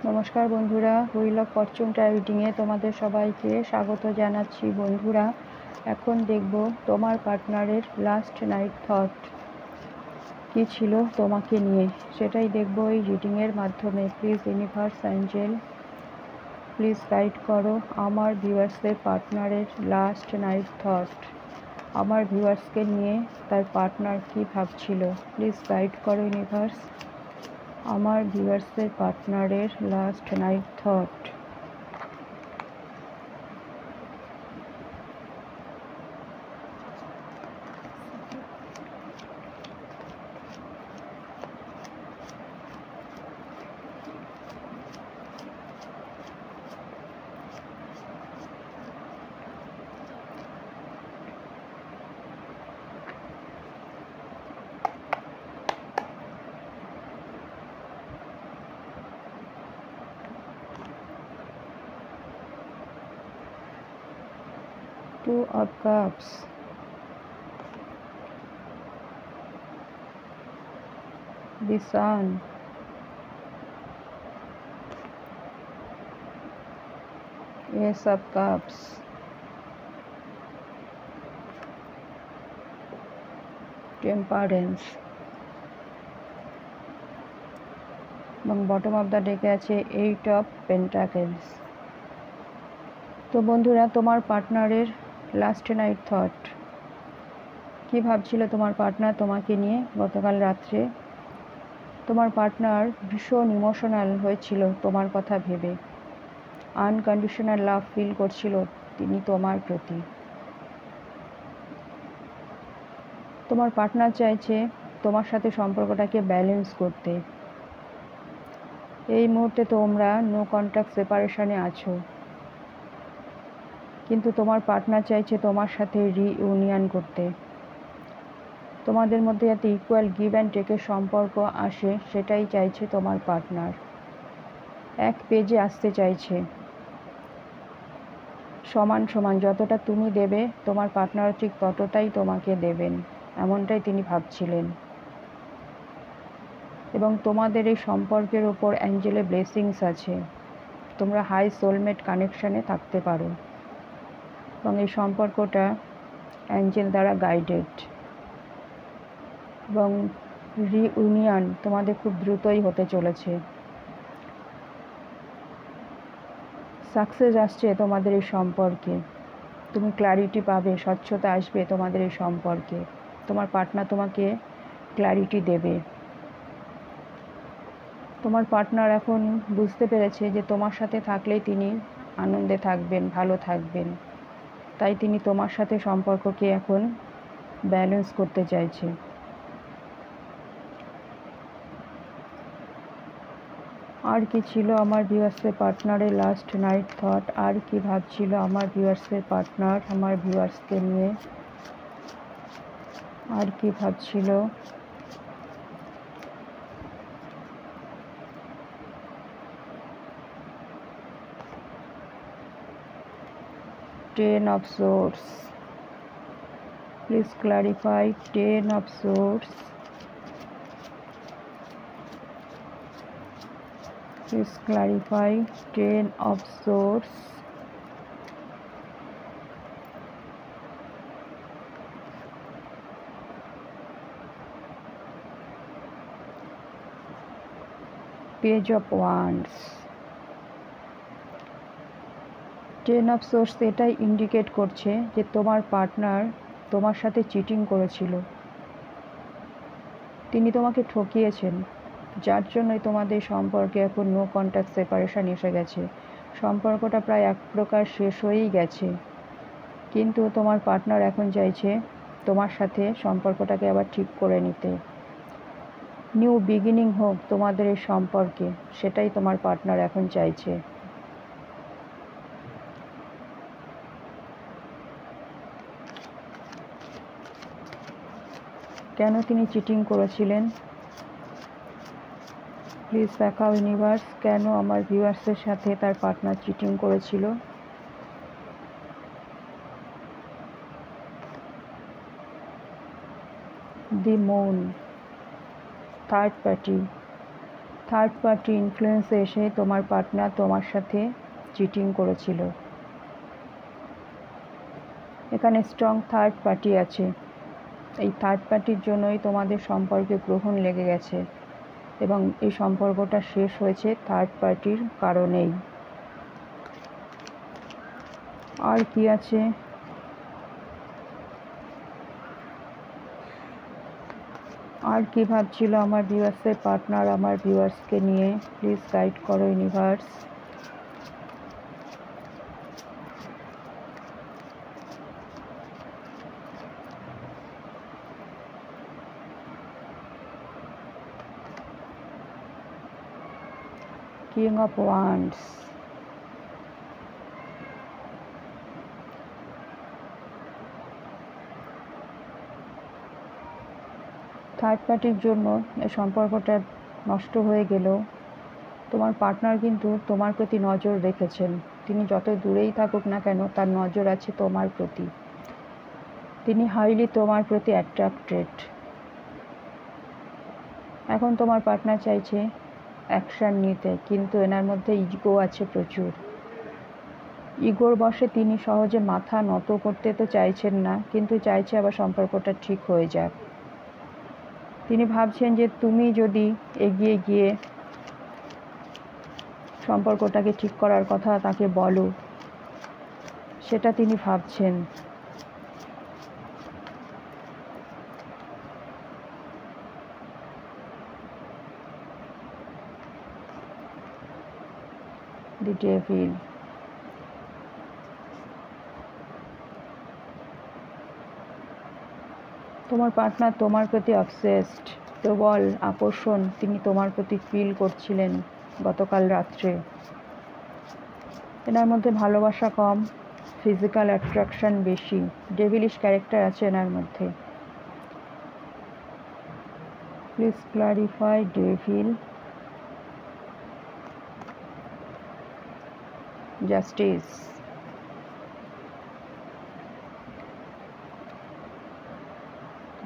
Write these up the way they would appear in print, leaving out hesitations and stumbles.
নমস্কার বন্ধুরা, wheel of Fortune রিডিংয়ে তোমাদের সবাইকে স্বাগত জানাচ্ছি। বন্ধুরা, এখন দেখব তোমার পার্টনারের লাস্ট নাইট থট কী ছিল তোমাকে নিয়ে, সেটাই দেখব এই রিডিংয়ের মাধ্যমে। Please universe Angel please guide করো আমার ভিউয়ার্সদের পার্টনারের লাস্ট নাইট থট। আমার ভিউয়ার্সকে নিয়ে তার পার্টনার কী ভাবছিল, প্লিজ গাইড করো ইউনিভার্স আমার ভিউয়ার্সদের পার্টনারের last night thought. Two of Cups, the Sun, Ace of Cups, Temperance এবং বটম অফ দ্য ডেকে আছে 8 of Pentacles। তো বন্ধুরা, তোমার পার্টনারের লাস্ট নাইট থট কী ভাবছিল তোমার পার্টনার তোমাকে নিয়ে গতকাল রাত্রে। তোমার পার্টনার ভীষণ ইমোশনাল হয়েছিল তোমার কথা ভেবে, আনকন্ডিশনাল লাভ ফিল করছিল তিনি তোমার প্রতি। তোমার পার্টনার চাইছে তোমার সাথে সম্পর্কটাকে ব্যালেন্স করতে। এই মুহূর্তে তোমরা নো কন্ট্যাক্ট সেপারেশনে আছো, কিন্তু তোমার পার্টনার চাইছে তোমার সাথে রিইউনিয়ন করতে। তোমাদের মধ্যে যাতে ইকুয়াল গিভ অ্যান্ড টেকের সম্পর্ক আসে, সেটাই চাইছে তোমার পার্টনার। এক পেজে আসতে চাইছে, সমান সমান যতটা তুমি দেবে তোমার পার্টনার ঠিক ততটাই তোমাকে দেবেন, এমনটাই তিনি ভাবছিলেন। এবং তোমাদের এই সম্পর্কের ওপর অ্যাঞ্জেলের ব্লেসিংস আছে। তোমরা হাই সোলমেট কানেকশানে থাকতে পারো এবং এই সম্পর্কটা অ্যাঞ্জেল দ্বারা গাইডেড। এবং রিইউনিয়ন তোমাদের খুব দ্রুতই হতে চলেছে। সাকসেস আসছে তোমাদের এই সম্পর্কে, তুমি ক্ল্যারিটি পাবে, স্বচ্ছতা আসবে তোমাদের এই সম্পর্কে। তোমার পার্টনার তোমাকে ক্ল্যারিটি দেবে। তোমার পার্টনার এখন বুঝতে পেরেছে যে তোমার সাথে থাকলেই তিনি আনন্দে থাকবেন, ভালো থাকবেন, তাই তিনি তোমার সাথে সম্পর্ককে এখন ব্যালেন্স করতে চাইছে। আর কি ছিল আমার ভিউয়ার্সের পার্টনারের লাস্ট নাইট থট, আর কি ভাবছিল আমার ভিউয়ার্সের পার্টনার আমার ভিউয়ার্সকে নিয়ে, আর কি ভাবছিল। Ten of Swords, please clarify. Ten of Swords, please clarify. Ten of Swords, Page of Wands। Ten of swords এটাই ইন্ডিকেট করছে যে তোমার পার্টনার তোমার সাথে চিটিং করেছিল, তিনি তোমাকে ঠকিয়েছেন, যার জন্যই তোমাদের সম্পর্কে এখন নো কন্ট্যাক্ট সেপারেশন এসে গেছে। সম্পর্কটা প্রায় এক প্রকার শেষ হয়েই গেছে, কিন্তু তোমার পার্টনার এখন চাইছে তোমার সাথে সম্পর্কটাকে আবার ঠিক করে নিতে। নিউ বিগিনিং হোক তোমাদের এই সম্পর্কে, সেটাই তোমার পার্টনার এখন চাইছে। কেন তিনি চিটিং করেছিলেন, প্লিজ দেখাও ইউনিভার্স, কেন আমার ভিউয়ার্সের সাথে তার পার্টনার চিটিং করেছিল। The moon, third third party ইনফ্লুয়েন্সে এসে তোমার পার্টনার তোমার সাথে চিটিং করেছিল। এখানে স্ট্রং থার্ড পার্টি আছে। এই থার্ড পার্টির জন্যই তোমাদের সম্পর্কে গ্রহণ লেগে গেছে এবং এই সম্পর্কটা শেষ হয়েছে থার্ড পার্টির কারণেই। আর কি আছে? আর কি ভাবছিল আমার ভিউয়ার্সের পার্টনার আমার ভিউয়ার্সকে নিয়ে? প্লিজ গাইড করো universe. King of wands, third পার্টির জন্য এই সম্পর্কটা নষ্ট হয়ে গেলেও তোমার পার্টনার কিন্তু তোমার প্রতি নজর রেখেছেন। তিনি যত দূরেই থাকুক না কেন তার নজর আছে তোমার প্রতি। তিনি হাইলি তোমার প্রতি অ্যাট্রাক্টেড। এখন তোমার পার্টনার চাইছে অ্যাকশান নিতে, কিন্তু এনার মধ্যে ইগো আছে প্রচুর। ইগোর বশে তিনি সহজে মাথা নত করতে তো চাইছেন না, কিন্তু চাইছে আবার সম্পর্কটা ঠিক হয়ে যাক। তিনি ভাবছেন যে তুমি যদি এগিয়ে গিয়ে সম্পর্কটাকে ঠিক করার কথা তাকে বলো, সেটা তিনি ভাবছেন। দি ডেভিল, তোমার পার্টনার তোমার প্রতি অবসেসড, প্রবল আকর্ষণ তিনি তোমার প্রতি ফিল করছিলেন গতকাল রাত্রে। এনার মধ্যে ভালোবাসা কম, ফিজিক্যাল অ্যাট্রাকশন বেশি, ডেভিলিশ ক্যারেক্টার আছে এনার মধ্যে। Please clarify devil, justice.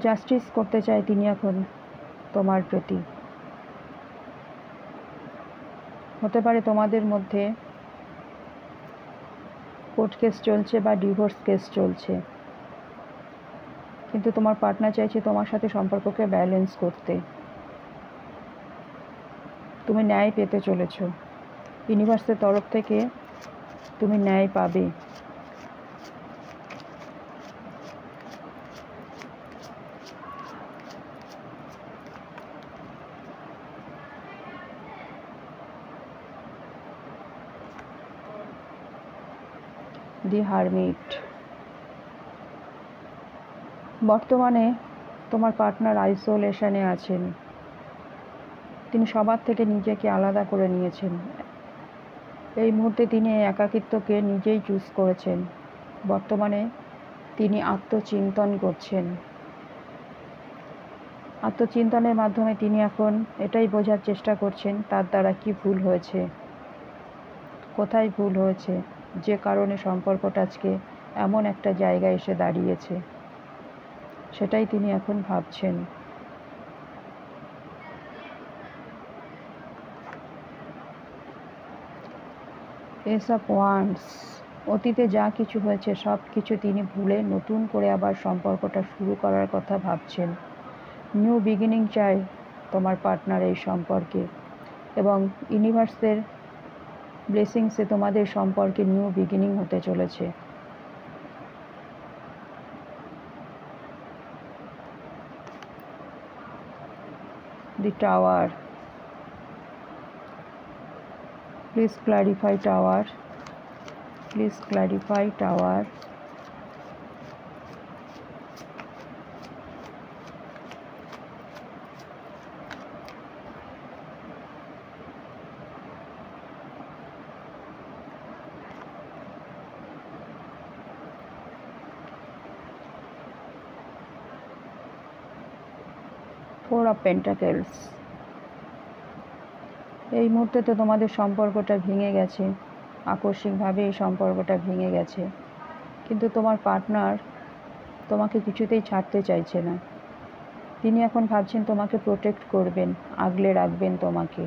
Justice করতে চায় তিনি এখন তোমার প্রতি। হতে পারে তোমাদের মধ্যে কোর্ট কেস চলছে বা ডিভোর্স কেস চলছে, কিন্তু তোমার পার্টনার চাইছে তোমার সাথে সম্পর্ককে ব্যালেন্স করতে। তুমি ন্যায় পেতে চলেছ, ইউনিভার্সের তরফ থেকে তুমি ন্যায় পাবে। দি হারমিট, বর্তমানে তোমার পার্টনার আইসোলেশনে আছেন। তিনি সবার থেকে নিজেকে আলাদা করে নিয়েছেন। এই মুহূর্তে তিনি একাকিত্বকে নিজেই চুজ করেছেন। বর্তমানে তিনি আত্মচিন্তন করছেন। আত্মচিন্তনের মাধ্যমে তিনি এখন এটাই বোঝার চেষ্টা করছেন তার দ্বারা কি ভুল হয়েছে, কোথায় ভুল হয়েছে, যে কারণে সম্পর্কটা আজকে এমন একটা জায়গায় এসে দাঁড়িয়েছে, সেটাই তিনি এখন ভাবছেন। এস অফ ওয়ান্ডস, অতীতে যা কিছু হয়েছে সব কিছু তিনি ভুলে নতুন করে আবার সম্পর্কটা শুরু করার কথা ভাবছেন। নিউ বিগিনিং চাই তোমার পার্টনার এই সম্পর্কে, এবং ইউনিভার্সের ব্লেসিংসে তোমাদের সম্পর্কে নিউ বিগিনিং হতে চলেছে। The tower, please clarify tower, please clarify tower. Four of pentacles, এই মুহূর্তে তো তোমাদের সম্পর্কটা ভেঙে গেছে, আকস্মিকভাবে এই সম্পর্কটা ভেঙে গেছে, কিন্তু তোমার পার্টনার তোমাকে কিছুতেই ছাড়তে চাইছে না। তিনি এখন ভাবছেন তোমাকে প্রোটেক্ট করবেন, আগলে রাখবেন তোমাকে।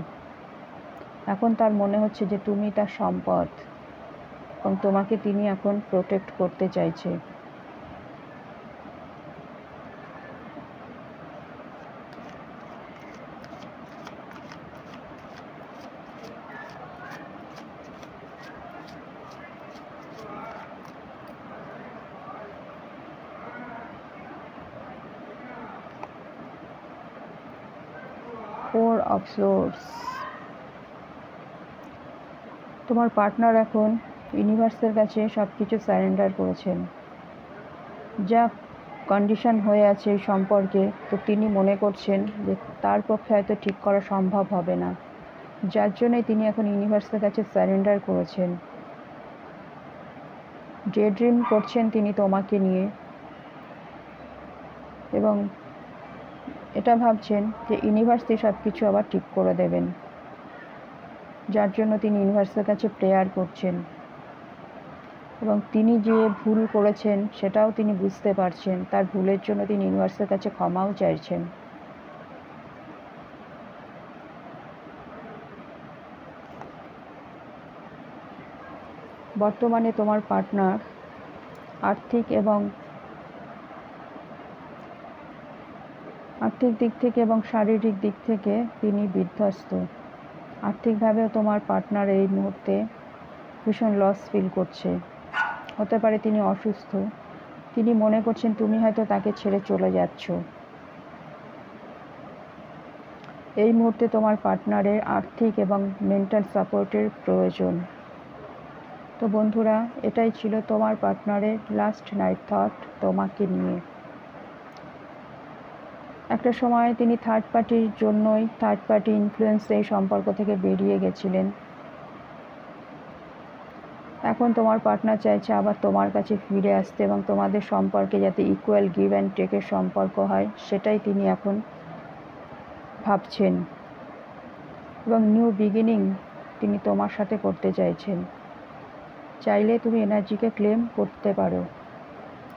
এখন তার মনে হচ্ছে যে তুমি তার সম্পদ এবং তোমাকে তিনি এখন প্রোটেক্ট করতে চাইছে। Four of swords. তোমার পার্টনার এখন ইউনিভার্সের কাছে সব কিছু সারেন্ডার করেছেন। যা কন্ডিশন হয়ে আছে এই সম্পর্কে, তো তিনি মনে করছেন যে তার পক্ষে হয়তো ঠিক করা সম্ভব হবে না, যার জন্যই তিনি এখন ইউনিভার্সের কাছে সারেন্ডার করেছেন। ডে ড্রিম করছেন তিনি তোমাকে নিয়ে, এবং এটা ভাবছেন যে ইউনিভার্সই সব কিছু আবার ঠিক করে দেবেন, যার জন্য তিনি ইউনিভার্সের কাছে প্রেয়ার করছেন। এবং তিনি যে ভুল করেছেন সেটাও তিনি বুঝতে পারছেন, তার ভুলের জন্য তিনি ইউনিভার্সের কাছে ক্ষমাও চাইছেন। বর্তমানে তোমার পার্টনার আর্থিক দিক থেকে এবং শারীরিক দিক থেকে তিনি বিধ্বস্ত। আর্থিকভাবেও তোমার পার্টনার এই মুহূর্তে ভীষণ লস ফিল করছে। হতে পারে তিনি অসুস্থ, তিনি মনে করছেন তুমি হয়তো তাকে ছেড়ে চলে যাচ্ছ। এই মুহূর্তে তোমার পার্টনারের আর্থিক এবং মেন্টাল সাপোর্টের প্রয়োজন। তো বন্ধুরা, এটাই ছিল তোমার পার্টনারের লাস্ট নাইট থট তোমাকে নিয়ে। একটা সময় তিনি থার্ড পার্টি ইনফ্লুয়েন্সে এই সম্পর্ক থেকে বেরিয়ে গেছিলেন। এখন তোমার পার্টনার চাইছে আবার তোমার কাছে ফিরে আসতে এবং তোমাদের সম্পর্কে যাতে ইকুয়াল গিভ অ্যান্ড টেকের সম্পর্ক হয়, সেটাই তিনি এখন ভাবছেন। এবং নিউ বিগিনিং তিনি তোমার সাথে করতে চাইছেন। চাইলে তুমি এনার্জিকে ক্লেম করতে পারো।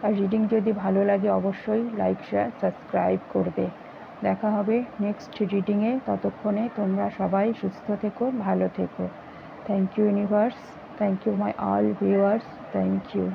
আর রিডিং যদি ভালো লাগে অবশ্যই লাইক, শেয়ার, সাবস্ক্রাইব করবে। দেখা হবে নেক্সট রিডিংয়ে। ততক্ষণে তোমরা সবাই সুস্থ থেকো, ভালো থেকো। Thank you universe, thank you my all viewers, thank you.